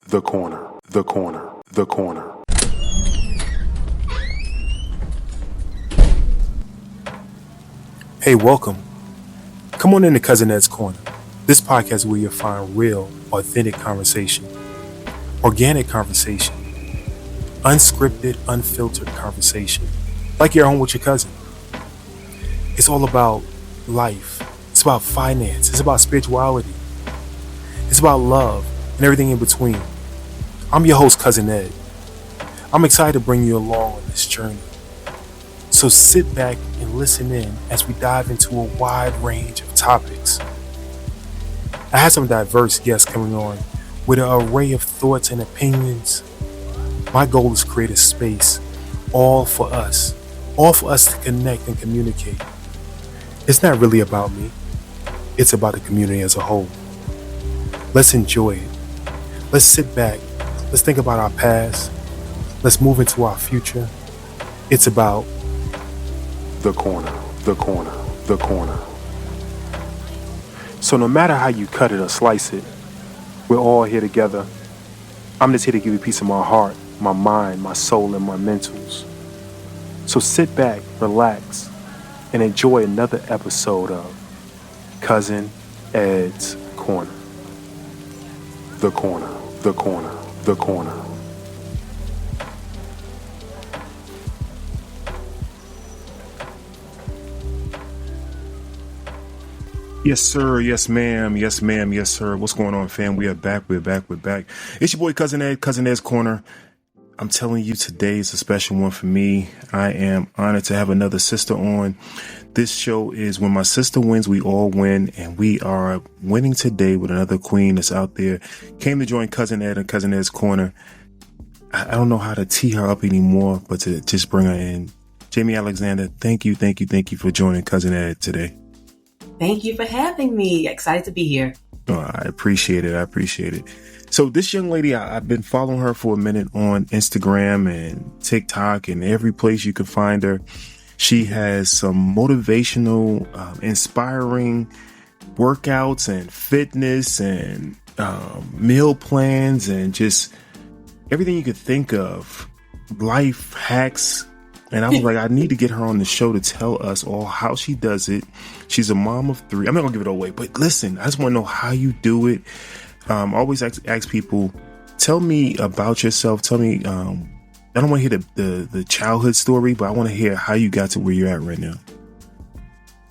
The corner, the corner, the corner. Hey, welcome. Come on into Cousin Ed's Corner. This podcast is where you'll find real, authentic conversation, organic conversation, unscripted, unfiltered conversation, like you're home with your cousin. It's all about life. It's about finance. It's about spirituality. It's about love and everything in between. I'm your host, Cousin Ed. I'm excited to bring you along on this journey. So sit back and listen in as we dive into a wide range of topics. I have some diverse guests coming on with an array of thoughts and opinions. My goal is to create a space all for us to connect and communicate. It's not really about me. It's about the community as a whole. Let's enjoy it. Let's sit back. Let's think about our past. Let's move into our future. It's about the corner, the corner, the corner. So no matter how you cut it or slice it, we're all here together. I'm just here to give you a piece of my heart, my mind, my soul, and my mentals. So sit back, relax, and enjoy another episode of Cousin Ed's Corner. The corner, the corner, the corner. Yes, sir. Yes, ma'am. Yes, ma'am. Yes, sir. What's going on, fam? We are back. We're back. We're back. It's your boy, Cousin Ed, Cousin Ed's Corner. I'm telling you, today is a special one for me. I am honored to have another sister on. This show is When My Sister Wins, We All Win. And we are winning today with another queen that's out there. Came to join Cousin Ed and Cousin Ed's Corner. I don't know how to tee her up anymore, but to just bring her in. Jamie Alexander, thank you for joining Cousin Ed today. Thank you for having me. Excited to be here. Oh, I appreciate it. So this young lady, I've been following her for a minute on Instagram and TikTok and every place you can find her. She has some motivational, inspiring workouts and fitness and meal plans and just everything you could think of, life hacks. And I was like, I need to get her on the show to tell us all how she does it. She's a mom of 3. I'm not gonna give it away, but listen, I just want to know how you do it. I always ask people, tell me about yourself. Tell me, I don't want to hear the childhood story, but I want to hear how you got to where you're at right now.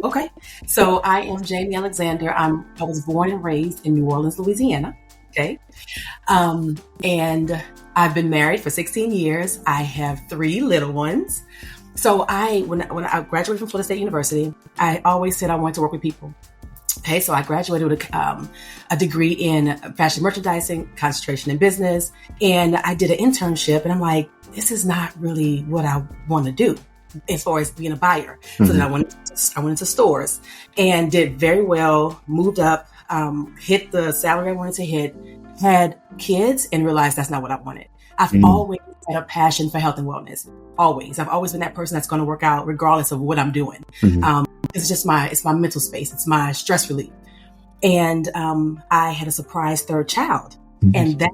Okay. So I am Jamie Alexander. I was born and raised in New Orleans, Louisiana. Okay. And I've been married for 16 years. I have 3 little ones. So when I graduated from Florida State University, I always said I wanted to work with people. Okay, so I graduated with a degree in fashion merchandising, concentration in business, and I did an internship, and I'm like, this is not really what I want to do as far as being a buyer. Mm-hmm. So then I went into stores and did very well, moved up, hit the salary I wanted to hit, had kids, and realized that's not what I wanted. I've always had a passion for health and wellness. Always. I've always been that person that's going to work out regardless of what I'm doing. Mm-hmm. It's my mental space. It's my stress relief. And I had a surprise 3rd child. Mm-hmm. And that,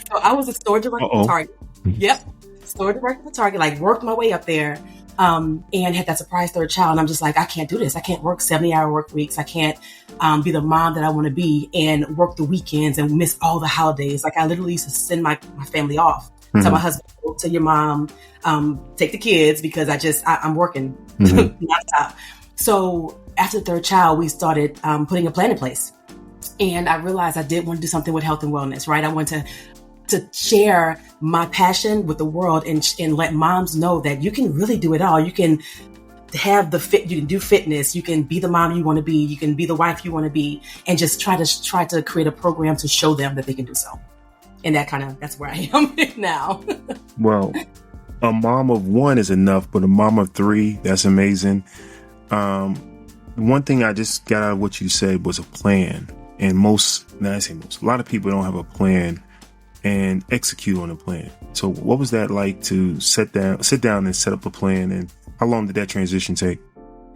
so I was a store director at Target. Yep. Store director at Target, like worked my way up there. And had that surprise 3rd child. And I'm just like, I can't do this. I can't work 70-hour work weeks. I can't be the mom that I want to be and work the weekends and miss all the holidays. Like I literally used to send my family off. Mm-hmm. Tell my husband, go to your mom, take the kids because I'm working nonstop. So after the 3rd child, we started putting a plan in place. And I realized I did want to do something with health and wellness, right? I wanted to share my passion with the world and let moms know that you can really do it all. You can have you can do fitness, you can be the mom you want to be, you can be the wife you want to be, and just try to create a program to show them that they can do so. And that's where I am now. Well, a mom of 1 is enough, but a mom of 3, that's amazing. One thing I just got out of what you said was a plan. And a lot of people don't have a plan and execute on a plan. So what was that like to sit down and set up a plan, and how long did that transition take?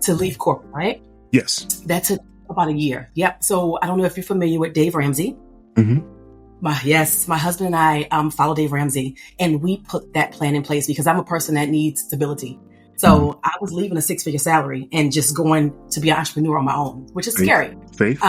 To leave corporate, right? Yes. That took about a year. Yep. So I don't know if you're familiar with Dave Ramsey. Mm-hmm. My husband and I follow Dave Ramsey, and we put that plan in place because I'm a person that needs stability. So I was leaving a 6-figure salary and just going to be an entrepreneur on my own, which is scary. Faith.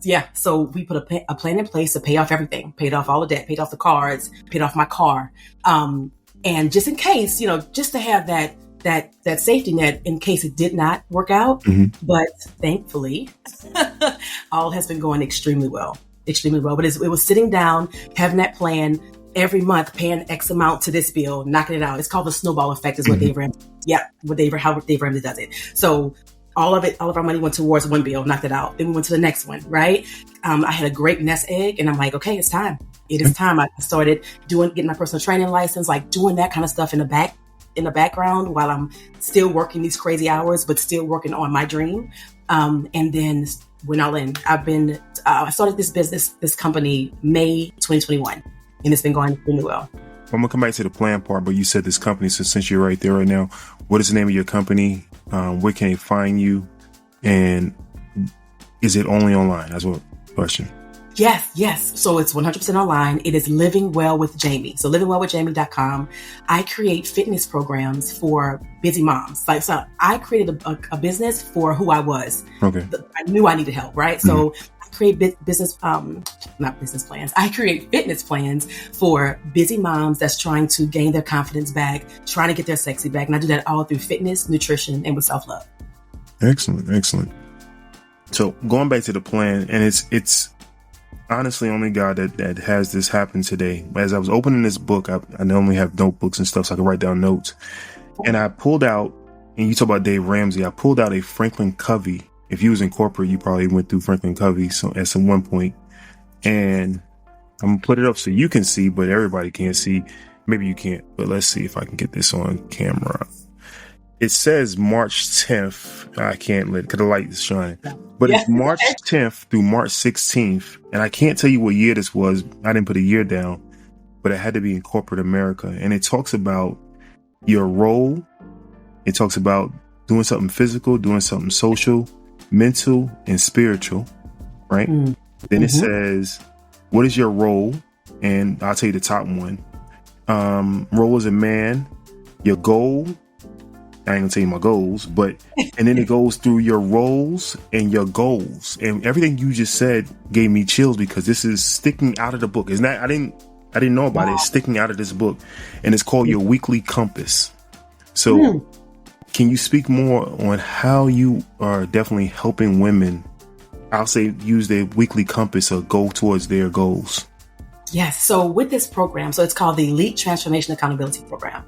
Yeah. So we put a plan in place to pay off everything, paid off all the debt, paid off the cards, paid off my car. And just in case, just to have that safety net in case it did not work out. Mm-hmm. But thankfully, all has been going extremely well. But it was sitting down, having that plan every month, paying X amount to this bill, knocking it out. It's called the snowball effect is what Dave Ramsey, how Dave Ramsey does it. So all of our money went towards one bill, knocked it out. Then we went to the next one, right? I had a great nest egg and I'm like, okay, it's time. It is time. I started getting my personal training license, like doing that kind of stuff in the background while I'm still working these crazy hours, but still working on my dream. And then went all in. I started this company, May 2021, and it's been going really well. I'm gonna come back to the plan part, but you said this company, so since you're right there right now, what is the name of your company? Where can they find you? And is it only online? That's what question. Yes. So it's 100% online. It is Living Well with Jamie. So livingwellwithjamie.com. I create fitness programs for busy moms. So I created a business for who I was. Okay. I knew I needed help, right? So I create not business plans. I create fitness plans for busy moms that's trying to gain their confidence back, trying to get their sexy back. And I do that all through fitness, nutrition, and with self-love. Excellent. So going back to the plan, and it's honestly only God that has this happen today. As I was opening this book, I normally have notebooks and stuff so I can write down notes. And I pulled out, and you talk about Dave Ramsey, I pulled out a Franklin Covey. If you was in corporate, you probably went through Franklin Covey at some one point. And I'm going to put it up so you can see, but everybody can't see. Maybe you can't, but let's see if I can get this on camera. It says March 10th. I can't because the light is shining. But it's March 10th through March 16th. And I can't tell you what year this was. I didn't put a year down, but it had to be in corporate America. And it talks about your role. It talks about doing something physical, doing something social, mental, and spiritual, right? Then it says, what is your role? And I'll tell you the top one. Role as a man, your goal. I ain't gonna tell you my goals, and then it goes through your roles and your goals, and everything you just said gave me chills because this is sticking out of the book. Isn't that? I didn't know about it. It's sticking out of this book, and it's called your weekly compass. So can you speak more on how you are definitely helping women, I'll say, use their weekly compass or go towards their goals? Yes. So with this program, so it's called the Elite Transformation Accountability Program.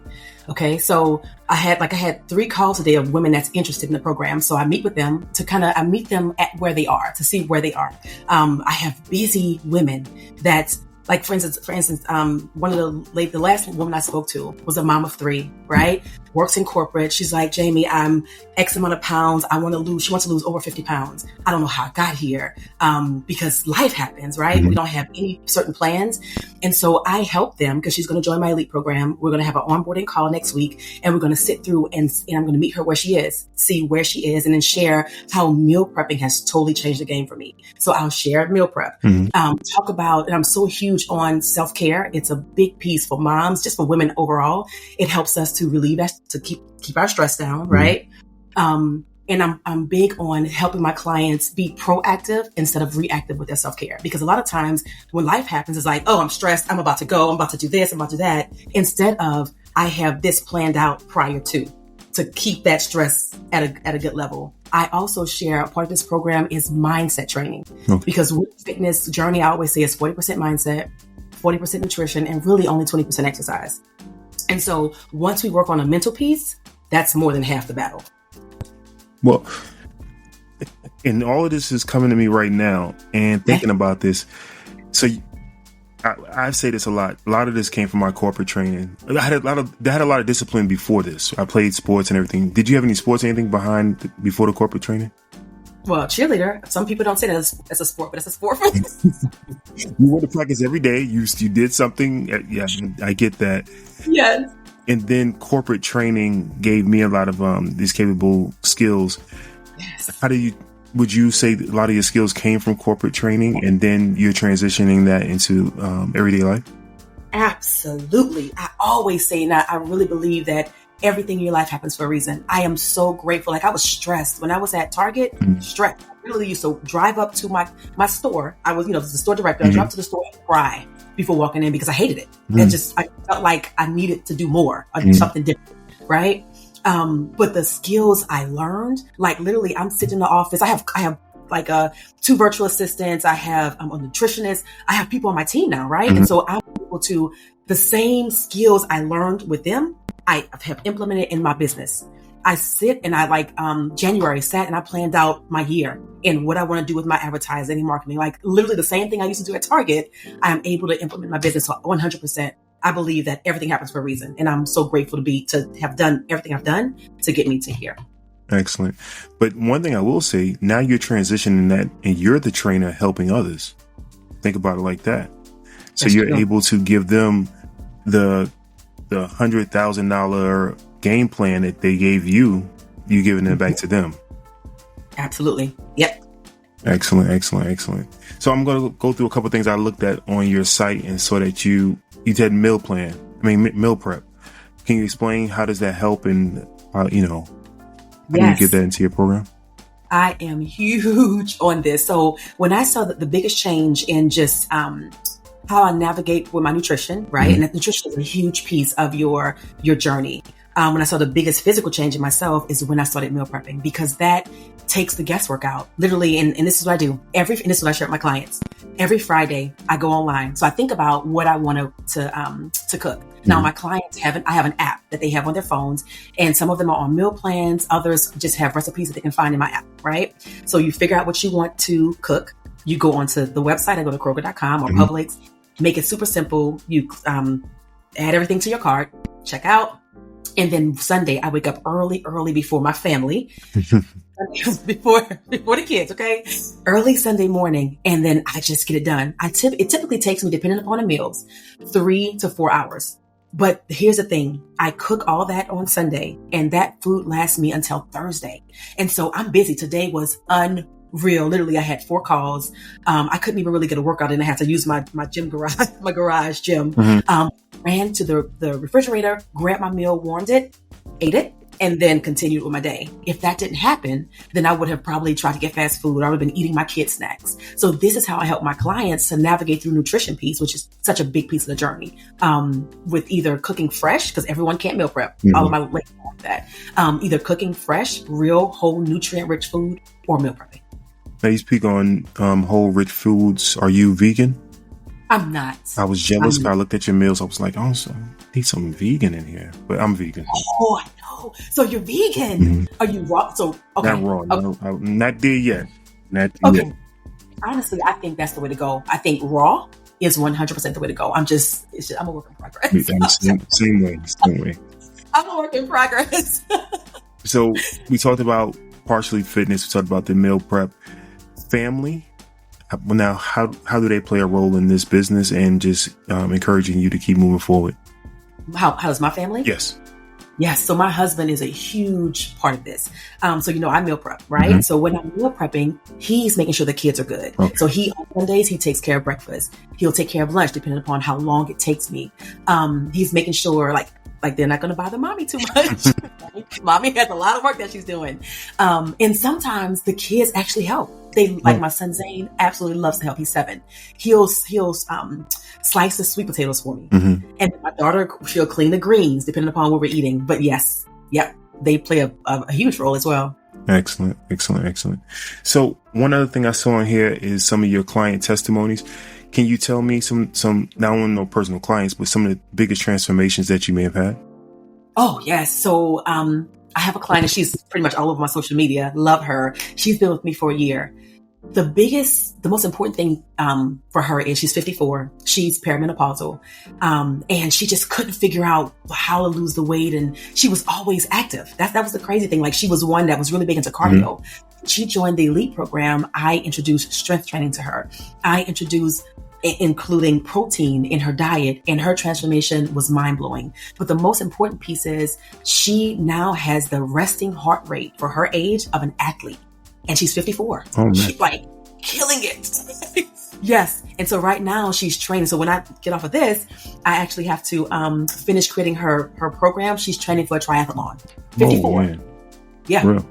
Okay. So I had 3 calls today of women that's interested in the program. So I meet with them I meet them at where they are to see where they are. I have busy women that, like, for instance, one of the last woman I spoke to was a mom of 3, right? Works in corporate. She's like, Jamie, I'm X amount of pounds. She wants to lose over 50 pounds. I don't know how I got here. Because life happens, right? We don't have any certain plans. And so I help them because she's going to join my elite program. We're going to have an onboarding call next week and we're going to sit through and I'm going to meet her where she is, see where she is, and then share how meal prepping has totally changed the game for me. So I'll share meal prep, talk about, and I'm so huge on self-care. It's a big piece for moms, just for women overall. It helps us to relieve us, to keep our stress down, right? And I'm big on helping my clients be proactive instead of reactive with their self-care. Because a lot of times when life happens, it's like, oh, I'm stressed. I'm about to go. I'm about to do this. I'm about to do that. Instead of, I have this planned out prior to keep that stress at a good level. I also share a part of this program is mindset training. Because with fitness journey, I always say it's 40% mindset, 40% nutrition, and really only 20% exercise. And so once we work on a mental piece, that's more than half the battle. Well, and all of this is coming to me right now and thinking about this. So I say this a lot. A lot of this came from my corporate training. I had a lot of discipline before this. I played sports and everything. Did you have any sports, anything before the corporate training? Well, cheerleader. Some people don't say that as a sport, but it's a sport for me. You went to practice every day. You did something. Yeah, I get that. Yes. And then corporate training gave me a lot of these capable skills. Yes. How do you would you say that a lot of your skills came from corporate training and then you're transitioning that into everyday life? Absolutely. I always say, and I really believe that everything in your life happens for a reason. I am so grateful. Like, I was stressed when I was at Target, stressed. I literally used to drive up to my store. I was, the store director. I drive to the store and cry before walking in because I hated it. And I felt like I needed to do more or do something different. Right. But the skills I learned, like literally I'm sitting in the office. I have like 2 virtual assistants. I'm a nutritionist. I have people on my team now. Right. And so I'm able to, the same skills I learned with them, I have implemented in my business. I sit and January sat and I planned out my year and what I want to do with my advertising and marketing. Like literally the same thing I used to do at Target, I am able to implement my business 100%. I believe that everything happens for a reason. And I'm so grateful to have done everything I've done to get me to here. Excellent. But one thing I will say, now you're transitioning that and you're the trainer helping others. Think about it like that. So That's you're true. able to give them the $100,000 game plan that they gave you, you're giving it back to them. Absolutely. Yep. Excellent. So I'm going to go through a couple of things I looked at on your site and saw that you did meal prep. Can you explain how does that help and, how do you get that into your program? I am huge on this. So when I saw that the biggest change in just how I navigate with my nutrition, right? And that nutrition is a huge piece of your journey. When I saw the biggest physical change in myself is when I started meal prepping, because that takes the guesswork out. Literally, and this is what I do. And this is what I share with my clients. Every Friday, I go online. So I think about what I want to cook. Now, my clients I have an app that they have on their phones, and some of them are on meal plans. Others just have recipes that they can find in my app, right? So you figure out what you want to cook. You go onto the website. I go to Kroger.com or Publix. Make it super simple. You add everything to your cart, check out. And then Sunday, I wake up early before my family, before the kids, okay? Early Sunday morning, and then I just get it done. It typically takes me, depending upon the meals, 3 to 4 hours. But here's the thing. I cook all that on Sunday, and that food lasts me until Thursday. And so I'm busy. Today was unreal. Literally, I had 4 calls. I couldn't even really get a workout in. I had to use my gym garage, my garage gym. Ran to the refrigerator, grabbed my meal, warmed it, ate it, and then continued with my day. If that didn't happen, then I would have probably tried to get fast food. I would have been eating my kids' snacks. So this is how I help my clients to navigate through nutrition piece, which is such a big piece of the journey, with either cooking fresh, because everyone can't meal prep. All of my ladies like that. Either cooking fresh, real, whole, nutrient-rich food, or meal prepping. Now you speak on whole, rich foods. Are you vegan? I'm not. I was jealous because I looked at your meals. I was like, oh, so I need some vegan in here. But I'm vegan. Oh, I know. So you're vegan. Are you raw? So, okay. Not raw. Okay. No, I'm not there yet. Not Okay. yet. Honestly, I think that's the way to go. I think raw is 100% the way to go. I'm a work in progress. Same way. I'm a work in progress. So we talked about partially fitness. We talked about the meal prep. Family. Now, how do they play a role in this business and just encouraging you to keep moving forward? How's my family? Yes. Yes. So my husband is a huge part of this. So, I meal prep, right? So when I'm meal prepping, he's making sure the kids are good. Okay. So on Sundays, he takes care of breakfast. He'll take care of lunch, depending upon how long it takes me. He's making sure like they're not going to bother mommy too much. Mommy has a lot of work that she's doing. And sometimes the kids actually help. My son Zane absolutely loves to help. He's 7. He'll slice the sweet potatoes for me. And my daughter, she'll clean the greens depending upon what we're eating. But yes, they play a huge role as well. Excellent. So one other thing I saw on here is some of your client testimonies. Can you tell me some not only no personal clients, but some of the biggest transformations that you may have had? Oh, yes. So I have a client and she's pretty much all over my social media. Love her. She's been with me for a year. The most important thing for her is she's 54. She's perimenopausal. And she just couldn't figure out how to lose the weight. And she was always active. That was the crazy thing. Like, she was one that was really big into cardio. She joined the elite program. I introduced strength training to her. I introduced including protein in her diet, and her transformation was mind-blowing. But the most important piece is she now has the resting heart rate for her age of an athlete. and she's 54. Oh, man. She's like killing it. Yes. And so right now she's training. So when I get off of this, I actually have to finish creating her program. She's training for a triathlon. 54. Oh, man. Yeah. Real.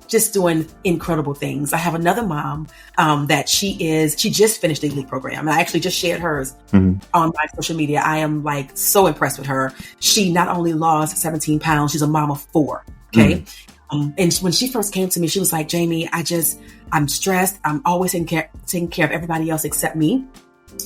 Just doing incredible things. I have another mom that she just finished the elite program. And I actually just shared hers on my social media. I am like so impressed with her. She not only lost 17 pounds, she's a mom of 4. Okay. And when she first came to me, she was like, Jamie, I'm stressed. I'm always taking care of everybody else except me.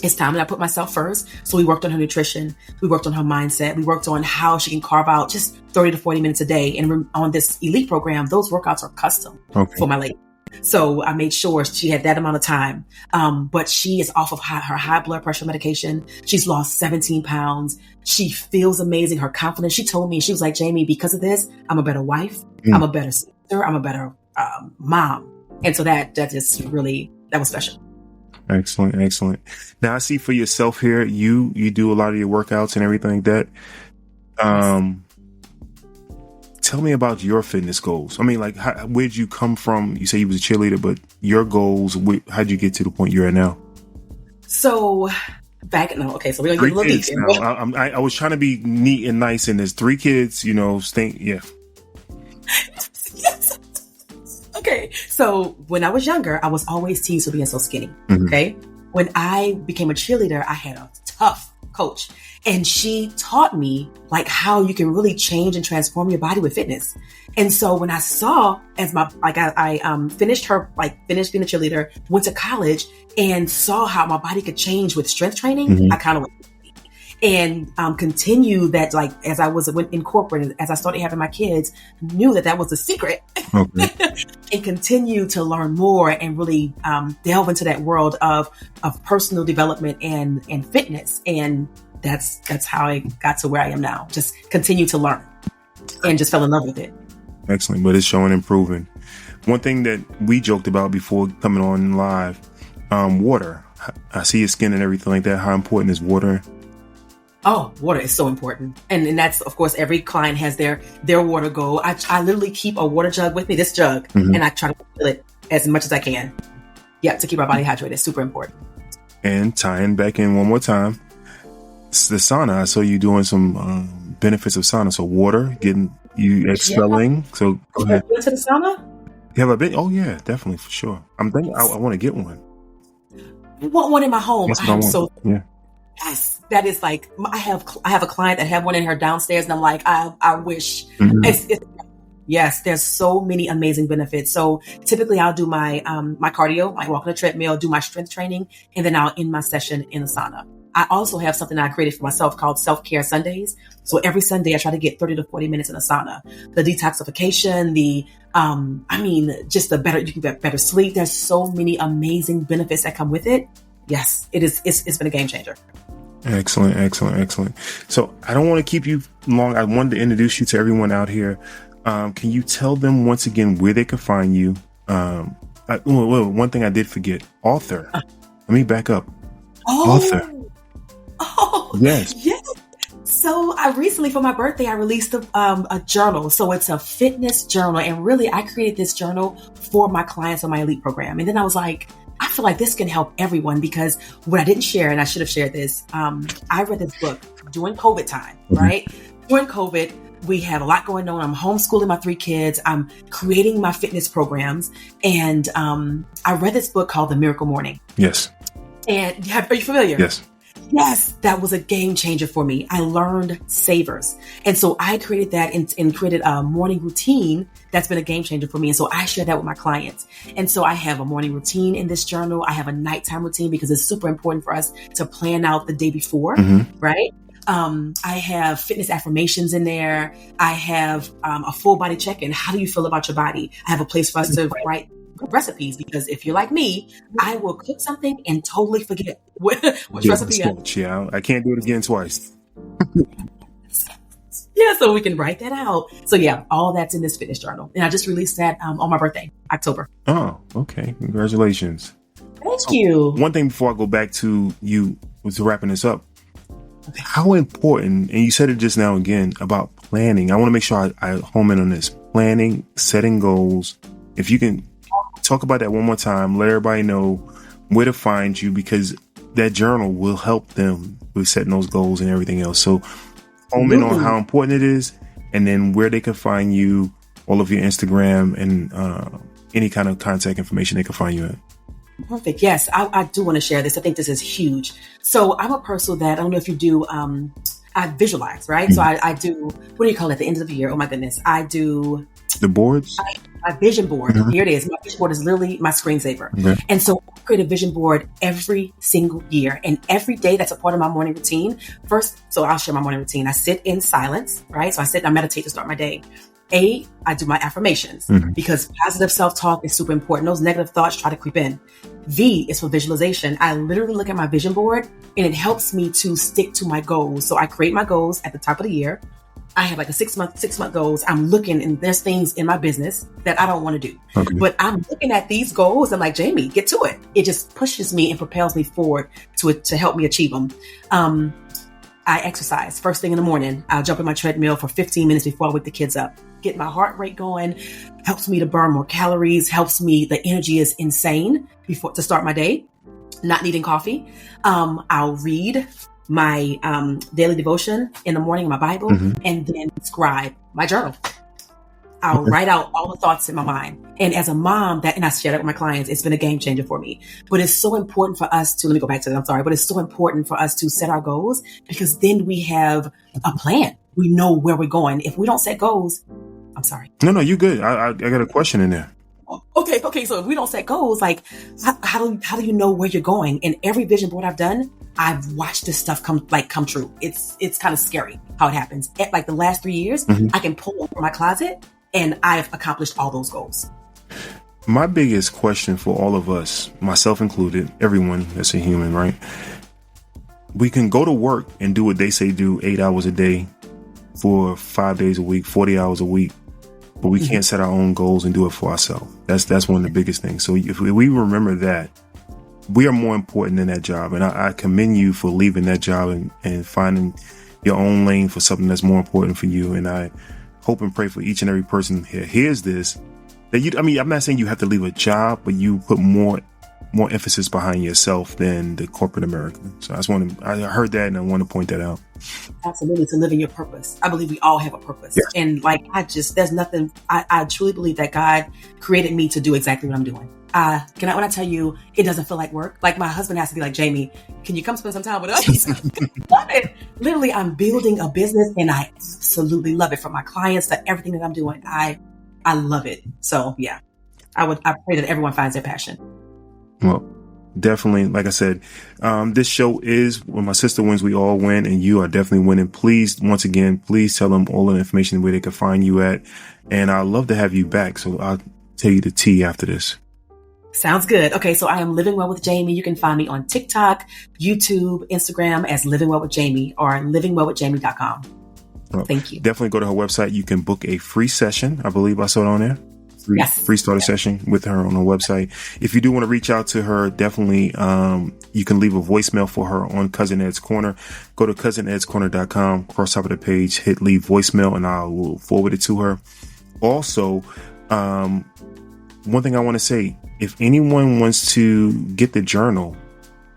It's time that I put myself first. So we worked on her nutrition. We worked on her mindset. We worked on how she can carve out just 30 to 40 minutes a day. And on this elite program, those workouts are custom for my lady. So I made sure she had that amount of time. But she is off of her high blood pressure medication. She's lost 17 pounds. She feels amazing. Her confidence. She told me, she was like, Jamie, because of this, I'm a better wife. I'm a better sister. I'm a better mom. And so that just really, that was special. Excellent. Excellent. Now I see for yourself here, you do a lot of your workouts and everything like that. Tell me about your fitness goals. I mean, like, where'd you come from? You say you was a cheerleader, but your goals, how'd you get to the point you're at now? So so we're going to get a little deep here. I was trying to be neat and nice, and there's 3 kids, yeah. Yes. Okay. So when I was younger, I was always teased for being so skinny. Okay. When I became a cheerleader, I had a tough coach, and she taught me like how you can really change and transform your body with fitness. And so when I saw I finished being a cheerleader, went to college and saw how my body could change with strength training, I kind of went and continue that, like, as I went in corporate, as I started having my kids, knew that was the secret. And continue to learn more and really delve into that world of personal development and fitness. And that's how I got to where I am now. Just continue to learn and just fell in love with it. Excellent. But it's showing improving. One thing that we joked about before coming on live, water. I see your skin and everything like that. How important is water? Oh, water is so important. And that's, of course, every client has their water goal. I literally keep a water jug with me, this jug, and I try to fill it as much as I can. Yeah, to keep our body hydrated. Super important. And tying back in one more time, the sauna. I saw you doing some benefits of sauna. So water, getting you expelling. Yeah. So go ahead. Been to the sauna? You have a bit? Oh yeah, definitely, for sure. I'm thinking I want to get one. I want one in my home. Yeah. Yes. That is like, I have a client that had one in her downstairs, and I'm like, I wish. Yes, there's so many amazing benefits. So typically I'll do my cardio, I walk on the treadmill, do my strength training, and then I'll end my session in the sauna. I also have something that I created for myself called Self-Care Sundays. So every Sunday I try to get 30 to 40 minutes in a sauna. The detoxification, you can get better sleep. There's so many amazing benefits that come with it. Yes, it's been a game changer. Excellent, excellent, excellent. So I don't want to keep you long. I wanted to introduce you to everyone out here. Can you tell them once again where they can find you? One thing I did forget, author. Let me back up. Author. Oh, yes. So I recently, for my birthday, I released a journal. So it's a fitness journal. And really, I created this journal for my clients on my elite program. And then I was like, I feel like this can help everyone, because what I didn't share, and I should have shared this, I read this book during COVID time, right? During COVID, we have a lot going on. I'm homeschooling my 3 kids. I'm creating my fitness programs. And I read this book called The Miracle Morning. Yes. And are you familiar? Yes. Yes, that was a game changer for me. I learned savers. And so I created that and created a morning routine that's been a game changer for me. And so I share that with my clients. And so I have a morning routine in this journal. I have a nighttime routine because it's super important for us to plan out the day before, right? I have fitness affirmations in there. I have a full body check-in. How do you feel about your body? I have a place for us to write recipes, because if you're like me, I will cook something and totally forget what recipe is. Yeah, I can't do it again twice. Yeah, so we can write that out. So yeah, all that's in this fitness journal. And I just released that on my birthday, October. Oh, okay. Congratulations. Thank you. One thing before I go back to you, was wrapping this up. Okay. How important, and you said it just now again, about planning. I want to make sure I home in on this. Planning, setting goals. If you can talk about that one more time. Let everybody know where to find you, because that journal will help them with setting those goals and everything else. So home in on how important it is, and then where they can find you, all of your Instagram and any kind of contact information they can find you at. Perfect. Yes, I do want to share this. I think this is huge. So I'm a person that, I don't know if you do, I visualize, right? So I do, what do you call it at the end of the year? Oh my goodness. I do the boards. My vision board. Here it is. My vision board is literally my screensaver. Okay. And so I create a vision board every single year. And every day that's a part of my morning routine. First, so I'll share my morning routine. I sit in silence, right? So I sit and I meditate to start my day. I do my affirmations because positive self-talk is super important. Those negative thoughts try to creep in. V is for visualization. I literally look at my vision board and it helps me to stick to my goals. So I create my goals at the top of the year. I have like a six month goals. I'm looking and there's things in my business that I don't want to do, but I'm looking at these goals. I'm like, Jamie, get to it. It just pushes me and propels me forward to help me achieve them. I exercise first thing in the morning. I'll jump in my treadmill for 15 minutes before I wake the kids up. Get my heart rate going, helps me to burn more calories, helps me, the energy is insane to start my day, not needing coffee. I'll read my daily devotion in the morning, my Bible, and then scribe my journal. I'll write out all the thoughts in my mind. And as a mom, and I share that with my clients, it's been a game changer for me. But it's so important for us to, let me go back to that, I'm sorry, but it's so important for us to set our goals, because then we have a plan. We know where we're going. If we don't set goals, I'm sorry. No, you good. I got a question in there. Okay. So if we don't set goals, like how do you know where you're going? And every vision board I've done, I've watched this stuff come true. It's kind of scary how it happens. At like the last 3 years, I can pull from my closet and I've accomplished all those goals. My biggest question for all of us, myself included, everyone that's a human, right? We can go to work and do what they say do 8 hours a day for 5 days a week, 40 hours a week, but we can't set our own goals and do it for ourselves. That's one of the biggest things. So if we remember that, we are more important than that job. And I commend you for leaving that job and finding your own lane for something that's more important for you. And I hope and pray for each and every person here hears this, that I'm not saying you have to leave a job, but you put more emphasis behind yourself than the corporate America. So I heard that and I want to point that out. Absolutely. To live in your purpose. I believe we all have a purpose. Yes. And there's nothing, I truly believe that God created me to do exactly what I'm doing. When I tell you, it doesn't feel like work. Like my husband has to be like, Jamie, can you come spend some time with us? Love it. Literally, I'm building a business and I absolutely love it. From my clients to everything that I'm doing. I love it. So yeah, I pray that everyone finds their passion. Well, definitely. Like I said, this show is When My Sister Wins, We All Win, and you are definitely winning. Please, once again, please tell them all the information where they can find you at. And I'd love to have you back. So I'll tell you the tea after this. Sounds good. Okay, so I am Living Well with Jamie. You can find me on TikTok, YouTube, Instagram as Living Well with Jamie or livingwellwithjamie.com. Well, thank you. Definitely go to her website. You can book a free session. I believe I saw it on there. Free starter session with her on her website. If you do want to reach out to her, definitely you can leave a voicemail for her on Cousin Ed's Corner. Go to cousinedscorner.com, cross top of the page, hit leave voicemail, and I will forward it to her. Also, one thing I want to say, if anyone wants to get the journal,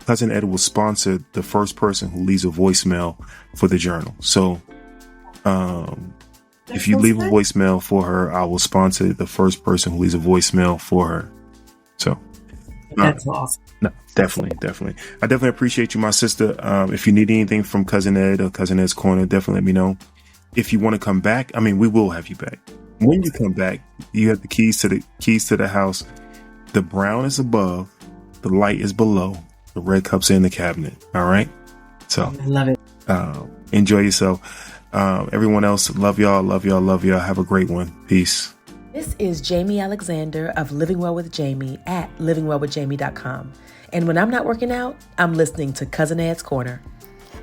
Cousin Ed will sponsor the first person who leaves a voicemail for the journal. So if you leave a voicemail for her, I will sponsor the first person who leaves a voicemail for her. So that's awesome. No, definitely. I definitely appreciate you, my sister. If you need anything from Cousin Ed or Cousin Ed's Corner, definitely let me know. If you want to come back, we will have you back. When you come back, you have the keys to the house. The brown is above, the light is below, the red cups are in the cabinet. All right. So I love it. Enjoy yourself. Everyone else, love y'all. Have a great one. Peace. This is Jamie Alexander of Living Well with Jamie at livingwellwithjamie.com. And when I'm not working out, I'm listening to Cousin Ed's Corner.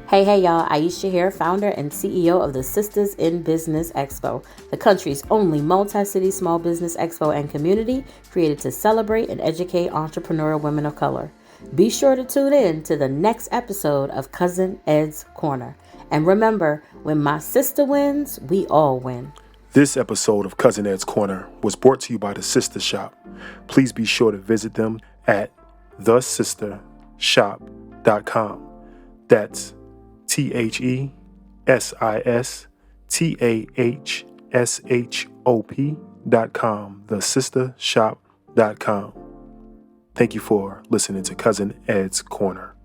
Hey, y'all. Aisha here, founder and CEO of the Sisters in Business Expo, the country's only multi-city small business expo and community created to celebrate and educate entrepreneurial women of color. Be sure to tune in to the next episode of Cousin Ed's Corner. And remember, when my sister wins, we all win. This episode of Cousin Ed's Corner was brought to you by the Sistah Shop. Please be sure to visit them at thesistahshop.com. That's TheSistahShop.com. Thesistahshop.com. Thank you for listening to Cousin Ed's Corner.